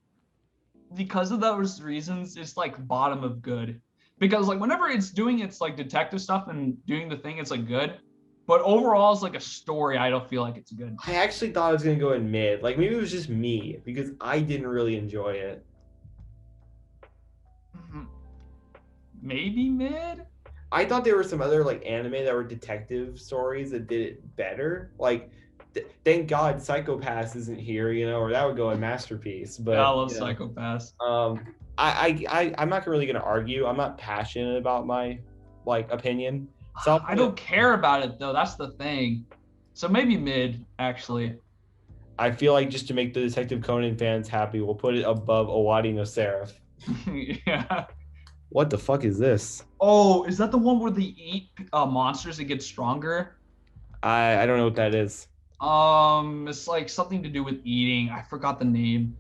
because of those reasons, it's like bottom of good. Because like whenever it's doing its like detective stuff and doing the thing, it's like good. But overall, it's like a story. I don't feel like it's good. I actually thought it was gonna go in mid. Like maybe it was just me because I didn't really enjoy it. Maybe mid. I thought there were some other like anime that were detective stories that did it better. Like, thank God Psycho-Pass isn't here, you know, or that would go in Masterpiece. But I love Psycho-Pass. I'm not really gonna argue. I'm not passionate about my like opinion. So I don't care about it though. That's the thing. So maybe mid, actually. I feel like just to make the Detective Conan fans happy, we'll put it above Owari no Seraph. Yeah. What the fuck is this? Oh, is that the one where they eat monsters that get stronger? I don't know what that is. It's like something to do with eating. I forgot the name.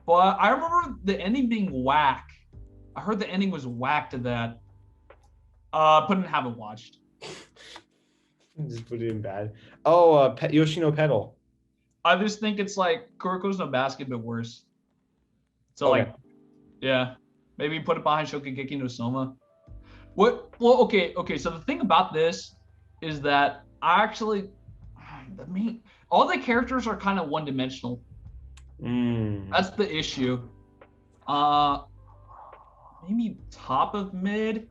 But I remember the ending being whack. I heard the ending was whack to that. But I haven't watched. Just put it in bad. Oh, Yoshino Pedal. I just think it's like Kuroko's no Basket, but worse. So okay. Like, yeah, maybe put it behind Shokugeki no Soma. What? Well, okay. So the thing about this is that I actually, all the characters are kind of one-dimensional. That's the issue. Maybe top of mid.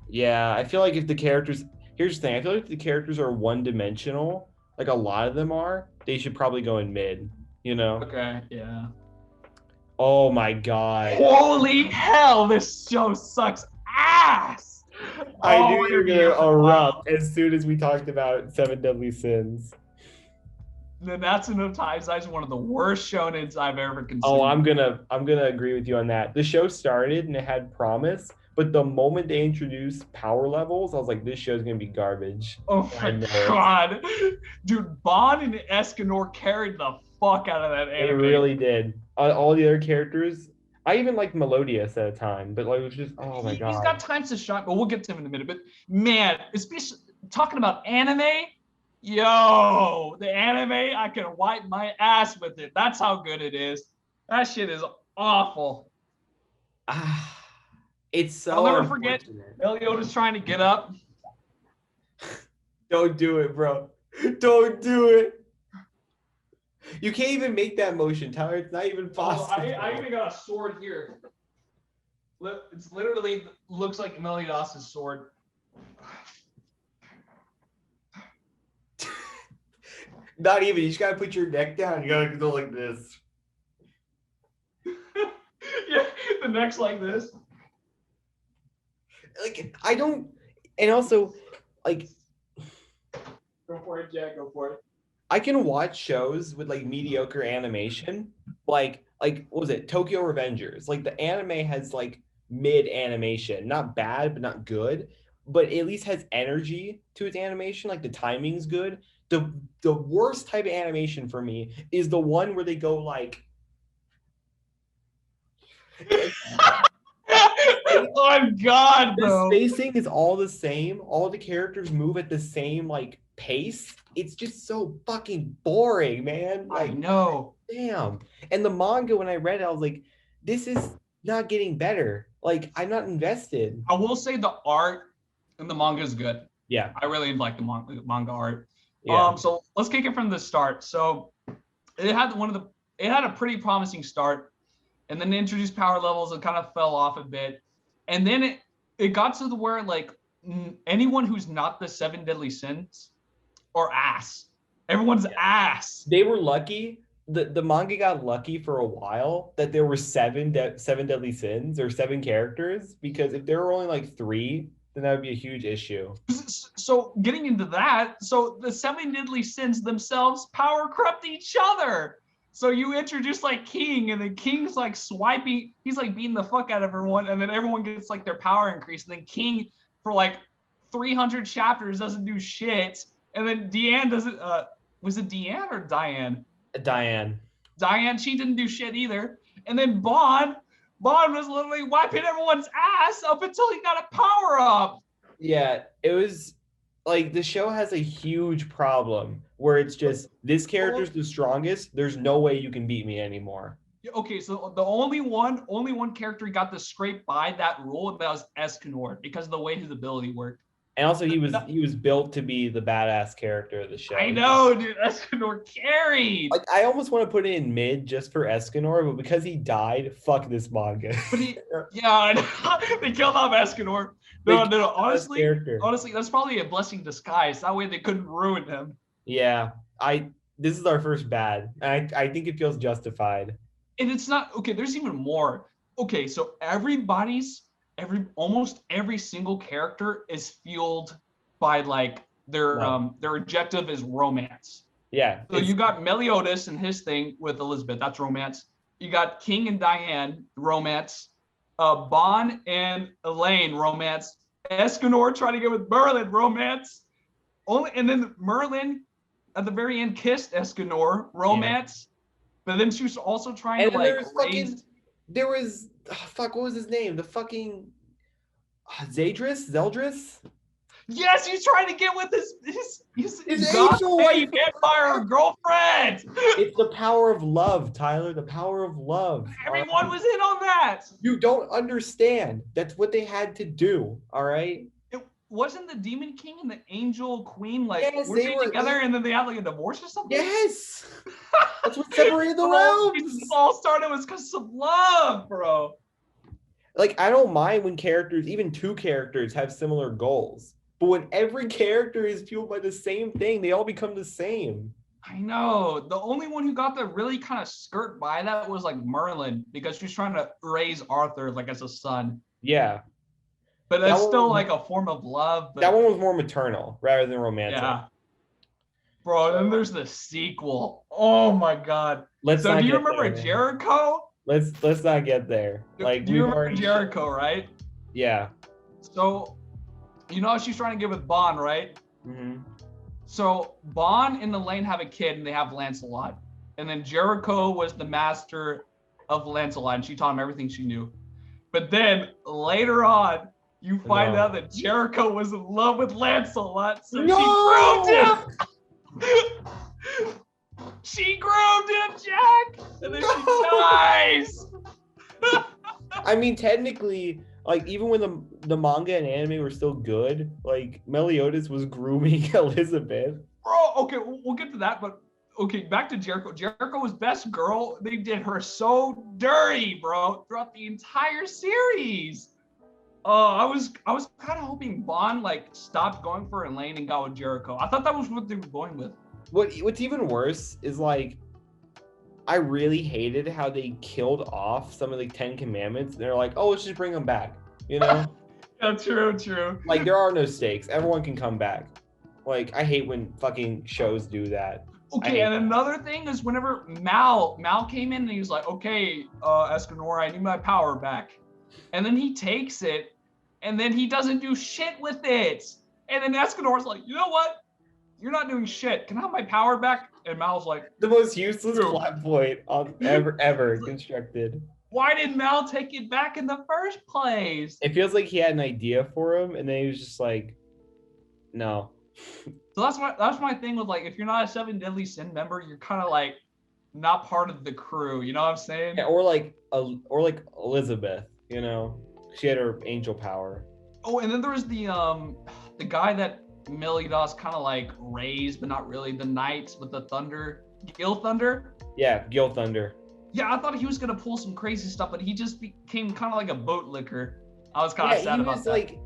Yeah, I feel like if the characters, here's the thing, I feel like if the characters are one-dimensional, like a lot of them are, they should probably go in mid, you know? Okay, yeah. Oh my god. Holy hell, this show sucks ass. I knew you were gonna erupt as soon as we talked about Seven Deadly Sins. Nanatsu no Taizai is one of the worst shonens I've ever consumed. Oh, I'm gonna agree with you on that. The show started and it had promise, but the moment they introduced power levels, I was like, this show's gonna be garbage. Oh my god. Dude, Bon and Escanor carried the fuck out of that anime. They really did. All the other characters, I even liked Melodius at a time, but like it was just, oh my god. He's got times to shine, but we'll get to him in a minute. But man, especially talking about anime, yo, the anime, I can wipe my ass with it. That's how good it is. That shit is awful. It's so I'll never forget Meliodas trying to get up. Don't do it, bro. Don't do it. You can't even make that motion, Tyler. It's not even possible. I even got a sword here. It's literally looks like Meliodas' sword. Not even. You just gotta put your neck down. You gotta go like this. Yeah, the neck's like this. Like I don't, and also, like. Go for it, Jack. Go for it. I can watch shows with like mediocre animation, like what was it, Tokyo Revengers? Like the anime has like mid animation, not bad but not good, but at least has energy to its animation. Like the timing's good. The worst type of animation for me is the one where they go like. Oh God, bro. The spacing is all the same. All the characters move at the same like pace. It's just so fucking boring, man. Like, I know. Damn. And the manga, when I read it, I was like, this is not getting better. Like, I'm not invested. I will say the art in the manga is good. Yeah. I really like the manga art. Yeah. So let's kick it from the start. So it had a pretty promising start, and then they introduced power levels and kind of fell off a bit. And then it got to the where like anyone who's not the 7 deadly sins or ass. Everyone's ass. They were lucky. The manga got lucky for a while that there were seven deadly sins or 7 characters, because if there were only like 3, then that would be a huge issue. So getting into that, so the 7 deadly sins themselves power corrupt each other. So you introduce like King, and then King's like swiping, he's like beating the fuck out of everyone, and then everyone gets like their power increase, and then King for like 300 chapters doesn't do shit. And then Deanne doesn't, was it Deanne or Diane? Diane, she didn't do shit either. And then Bond was literally wiping everyone's ass up until he got a power up. Yeah, it was like the show has a huge problem where it's just this character's the strongest. There's no way you can beat me anymore. Okay, so the only one character got to scrape by that rule, and that was Escanor, because of the way his ability worked. And also he was built to be the badass character of the show. I know, dude. Escanor carried. Like I almost want to put it in mid just for Escanor, but because he died, fuck this manga. But they killed off Escanor. No. Honestly, that's probably a blessing in disguise. That way they couldn't ruin him. Yeah, this is our first bad. I think it feels justified. And it's not okay. There's even more. Okay, so almost every single character is fueled by like their objective is romance. Yeah. So you got Meliodas and his thing with Elizabeth, that's romance. You got King and Diane, romance. Bon and Elaine, romance. Escanor trying to get with Merlin, romance. And then Merlin at the very end kissed Escanor, romance. Yeah. But then she was also trying to like there was what was his name? The fucking Zeldris? Yes, he's trying to get with his angel wife vampire girlfriend. It's the power of love, Tyler. The power of love. Everyone was in on that. You don't understand. That's what they had to do. All right. It wasn't the Demon King and the Angel Queen were they together and then they had like a divorce or something? Yes. That's what separated the realms. It all started was because of love, bro. Like I don't mind when characters, even 2 characters, have similar goals. But when every character is fueled by the same thing, they all become the same. I know. The only one who got to really kind of skirt by that was like Merlin, because she's trying to raise Arthur like as a son. Yeah. But that's still like a form of love. But that one was more maternal rather than romantic. yeah. Bro, then there's the sequel. Oh my god. So do you remember Jericho? Let's not get there. Like, do you remember Jericho, right? Yeah. So you know she's trying to get with Bond, right? Mm-hmm. So Bond and Elaine have a kid, and they have Lancelot. And then Jericho was the master of Lancelot, and she taught him everything she knew. But then later on, you find out that Jericho was in love with Lancelot, so she groomed him. She groomed him, Jack, and then she dies. I mean, technically, like, even when the manga and anime were still good, like, Meliodas was grooming Elizabeth. Bro, okay, we'll get to that, but okay, back to Jericho. Jericho was best girl. They did her so dirty, bro, throughout the entire series. I was kind of hoping Bond like stopped going for Elaine and got with Jericho. I thought that was what they were going with. What's even worse is, like, I really hated how they killed off some of the 10 Commandments. They're like, oh, let's just bring them back, you know? Yeah, true. Like, there are no stakes. Everyone can come back. Like, I hate when fucking shows do that. Okay, and another thing is whenever Mal came in and he was like, okay, Escanor, I need my power back. And then he takes it, and then he doesn't do shit with it. And then Escanor's like, you know what? You're not doing shit. Can I have my power back? And Mal's like, the most useless plot point ever constructed. Why did Mal take it back in the first place? It feels like he had an idea for him, and then he was just like, no. So that's my thing with, like, if you're not a Seven Deadly Sin member, you're kind of like not part of the crew. You know what I'm saying? Yeah, or like Elizabeth. You know, she had her angel power. Oh, and then there was the guy that Meliodas kind of like raised, but not really. The knights with the thunder, Gil Thunder. Yeah, Gil Thunder. Yeah, I thought he was gonna pull some crazy stuff, but he just became kind of like a boat licker. I was kind of sad about that. Like,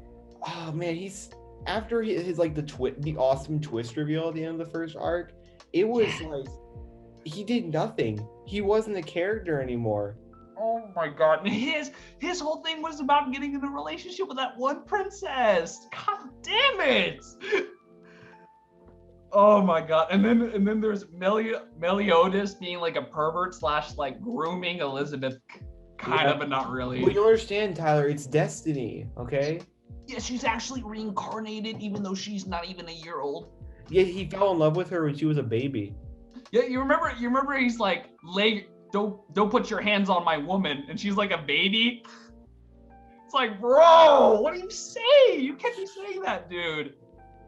oh man, he's after his like the awesome twist reveal at the end of the first arc. It was like he did nothing. He wasn't a character anymore. Oh my god! And his whole thing was about getting in a relationship with that one princess. God damn it! Oh my god! And then there's Meliodas being like a pervert / like grooming Elizabeth, kind of, but not really. Well, you understand, Tyler? It's destiny, okay? Yeah, she's actually reincarnated, even though she's not even a year old. Yeah, he fell in love with her when she was a baby. Yeah, you remember he's like, don't put your hands on my woman, and she's like a baby. It's like, bro, what do you say? You can't be saying that, dude.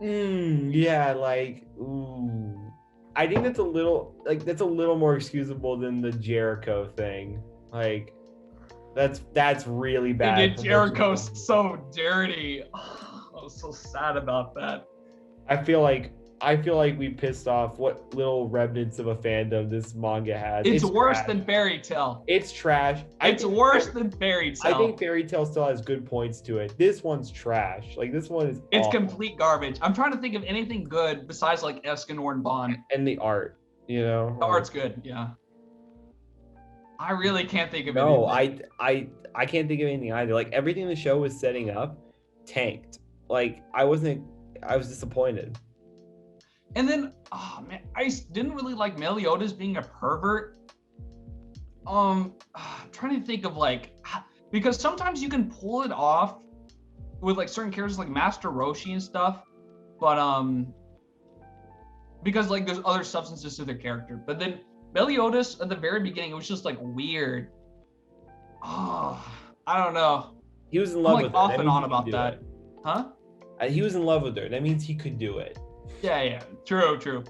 Yeah, like, ooh. I think that's a little more excusable than the Jericho thing. Like, that's really bad. Dude, Jericho's so dirty. Oh, I was so sad about that. I feel like we pissed off what little remnants of a fandom this manga has. It's worse than Fairy Tail. It's trash. It's worse than Fairy Tail. I think Fairy Tail still has good points to it. This one's trash. Like, this one is It's awful. Complete garbage. I'm trying to think of anything good besides like Escanor and Bond. And the art, you know? The art's good, yeah. I really can't think of anything. No, I can't think of anything either. Like, everything the show was setting up tanked. Like, I was disappointed. And then, oh man, I didn't really like Meliodas being a pervert. I'm trying to think of like, because sometimes you can pull it off with like certain characters like Master Roshi and stuff, but because like there's other substances to their character. But then Meliodas at the very beginning, it was just like weird. Oh, I don't know. He was in love with her. Off and on about that. Huh? He was in love with her. That means he could do it. Yeah, true.